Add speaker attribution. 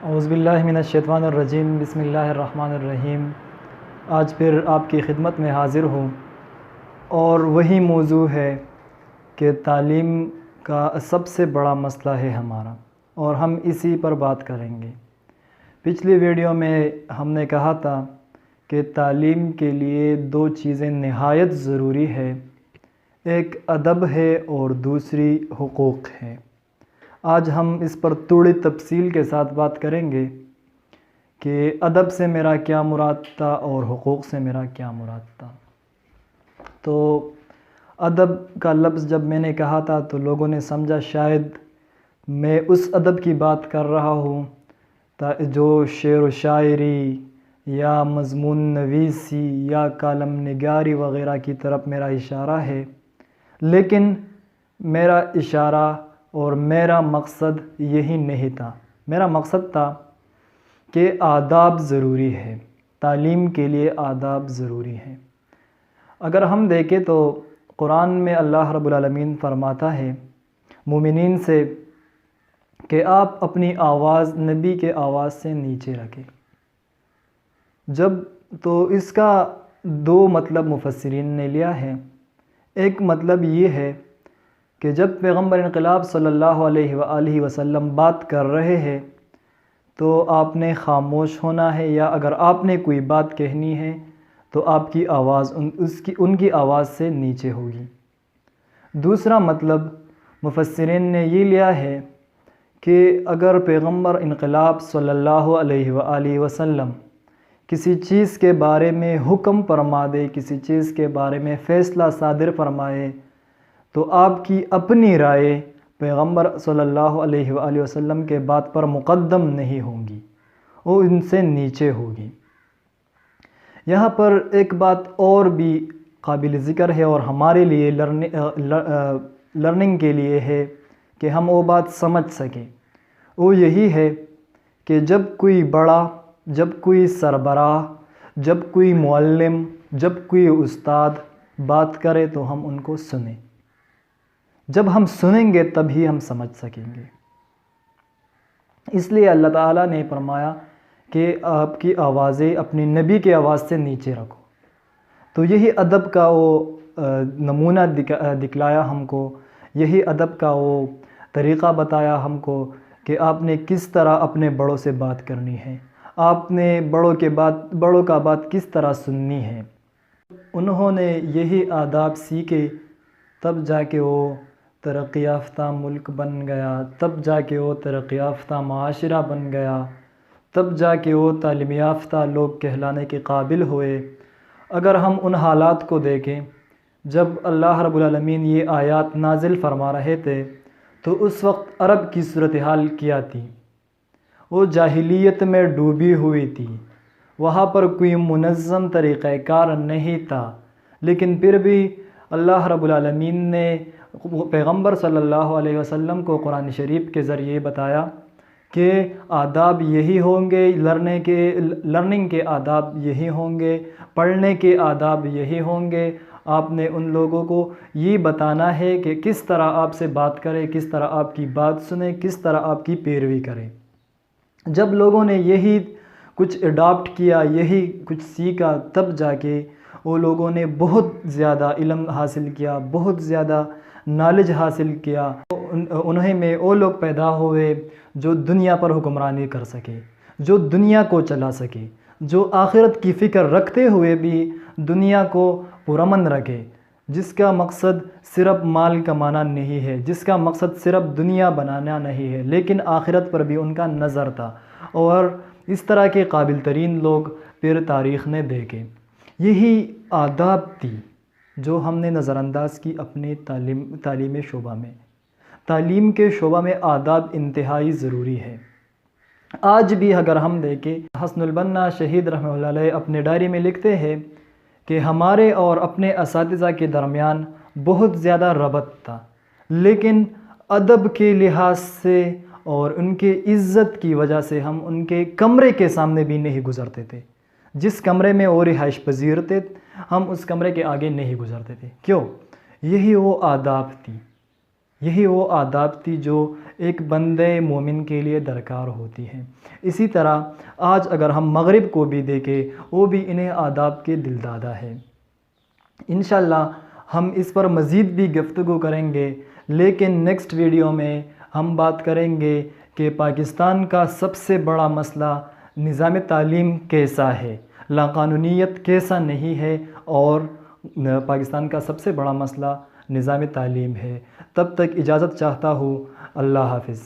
Speaker 1: اعوذ باللہ من الشیطان الرجیم، بسم اللہ الرحمن الرحیم۔ آج پھر آپ کی خدمت میں حاضر ہوں اور وہی موضوع ہے کہ تعلیم کا سب سے بڑا مسئلہ ہے ہمارا، اور ہم اسی پر بات کریں گے۔ پچھلی ویڈیو میں ہم نے کہا تھا کہ تعلیم کے لیے دو چیزیں نہایت ضروری ہے، ایک ادب ہے اور دوسری حقوق ہے۔ آج ہم اس پر تھوڑی تفصیل کے ساتھ بات کریں گے کہ ادب سے میرا کیا مراد تھا اور حقوق سے میرا کیا مراد تھا۔ تو ادب کا لفظ جب میں نے کہا تھا تو لوگوں نے سمجھا شاید میں اس ادب کی بات کر رہا ہوں جو شعر و شاعری یا مضمون نویسی یا کالم نگاری وغیرہ کی طرف میرا اشارہ ہے، لیکن میرا اشارہ اور میرا مقصد یہی نہیں تھا۔ میرا مقصد تھا کہ آداب ضروری ہے، تعلیم کے لیے آداب ضروری ہیں۔ اگر ہم دیکھیں تو قرآن میں اللہ رب العالمین فرماتا ہے مومنین سے کہ آپ اپنی آواز نبی کے آواز سے نیچے رکھیں۔ تو اس کا دو مطلب مفسرین نے لیا ہے۔ ایک مطلب یہ ہے کہ جب پیغمبر انقلاب صلی اللہ علیہ وآلہ وسلم بات کر رہے ہیں تو آپ نے خاموش ہونا ہے، یا اگر آپ نے کوئی بات کہنی ہے تو آپ کی آواز ان کی آواز سے نیچے ہوگی۔ دوسرا مطلب مفسرین نے یہ لیا ہے کہ اگر پیغمبر انقلاب صلی اللہ علیہ وآلہ وسلم کسی چیز کے بارے میں حکم فرما دے، کسی چیز کے بارے میں فیصلہ صادر فرمائے، تو آپ کی اپنی رائے پیغمبر صلی اللہ علیہ وآلہ وسلم کے بات پر مقدم نہیں ہوں گی، وہ ان سے نیچے ہوگی۔ یہاں پر ایک بات اور بھی قابل ذکر ہے اور ہمارے لیے لرننگ کے لیے ہے کہ ہم وہ بات سمجھ سکیں، وہ یہی ہے کہ جب کوئی بڑا، جب کوئی سربراہ، جب کوئی معلم، جب کوئی استاد بات کرے تو ہم ان کو سنیں۔ جب ہم سنیں گے تبھی ہم سمجھ سکیں گے۔ اس لیے اللہ تعالیٰ نے فرمایا کہ آپ کی آوازیں اپنی نبی کی آواز سے نیچے رکھو۔ تو یہی ادب کا وہ نمونہ دکھلایا ہم کو، یہی ادب کا وہ طریقہ بتایا ہم کو کہ آپ نے کس طرح اپنے بڑوں سے بات کرنی ہے، آپ نے بڑوں کا بات کس طرح سننی ہے۔ انہوں نے یہی آداب سیکھے، تب جا کے وہ ترقی یافتہ ملک بن گیا، تب جا کے وہ ترقی یافتہ معاشرہ بن گیا، تب جا کے وہ تعلیم یافتہ لوگ کہلانے کے قابل ہوئے۔ اگر ہم ان حالات کو دیکھیں جب اللہ رب العالمین یہ آیات نازل فرما رہے تھے تو اس وقت عرب کی صورتحال کیا تھی؟ وہ جاہلیت میں ڈوبی ہوئی تھی، وہاں پر کوئی منظم طریقہ کار نہیں تھا، لیکن پھر بھی اللہ رب العالمین نے پیغمبر صلی اللہ علیہ وسلم کو قرآن شریف کے ذریعے بتایا کہ آداب یہی ہوں گے، لرننگ کے آداب یہی ہوں گے، پڑھنے کے آداب یہی ہوں گے۔ آپ نے ان لوگوں کو یہ بتانا ہے کہ کس طرح آپ سے بات کرے، کس طرح آپ کی بات سنے، کس طرح آپ کی پیروی کرے۔ جب لوگوں نے یہی کچھ اڈاپٹ کیا، یہی کچھ سیکھا، تب جا کے وہ لوگوں نے بہت زیادہ علم حاصل کیا، بہت زیادہ نالج حاصل کیا۔ انہیں میں وہ لوگ پیدا ہوئے جو دنیا پر حکمرانی کر سکے، جو دنیا کو چلا سکے، جو آخرت کی فکر رکھتے ہوئے بھی دنیا کو پرامن رکھے، جس کا مقصد صرف مال کمانا نہیں ہے، جس کا مقصد صرف دنیا بنانا نہیں ہے، لیکن آخرت پر بھی ان کا نظر تھا۔ اور اس طرح کے قابل ترین لوگ پھر تاریخ نے دیکھے۔ یہی آداب تھی جو ہم نے نظر انداز کی اپنے تعلیمی شعبہ میں۔ تعلیم کے شعبہ میں آداب انتہائی ضروری ہے۔ آج بھی اگر ہم دیکھیں، حسن البنا شہید رحمہ اللہ علیہ اپنے ڈائری میں لکھتے ہیں کہ ہمارے اور اپنے اساتذہ کے درمیان بہت زیادہ ربط تھا، لیکن ادب کے لحاظ سے اور ان کے عزت کی وجہ سے ہم ان کے کمرے کے سامنے بھی نہیں گزرتے تھے۔ جس کمرے میں وہ رہائش پذیر تھے ہم اس کمرے کے آگے نہیں گزرتے تھے۔ کیوں؟ یہی وہ آداب تھی۔ یہی وہ آداب تھی جو ایک بندے مومن کے لیے درکار ہوتی ہیں۔ اسی طرح آج اگر ہم مغرب کو بھی دیکھیں، وہ بھی انہیں آداب کے دلدادہ ہے۔ انشاءاللہ ہم اس پر مزید بھی گفتگو کریں گے، لیکن نیکسٹ ویڈیو میں ہم بات کریں گے کہ پاکستان کا سب سے بڑا مسئلہ نظام تعلیم کیسا ہے، لاقانونیت کیسا نہیں ہے، اور پاکستان کا سب سے بڑا مسئلہ نظام تعلیم ہے۔ تب تک اجازت چاہتا ہوں، اللہ حافظ۔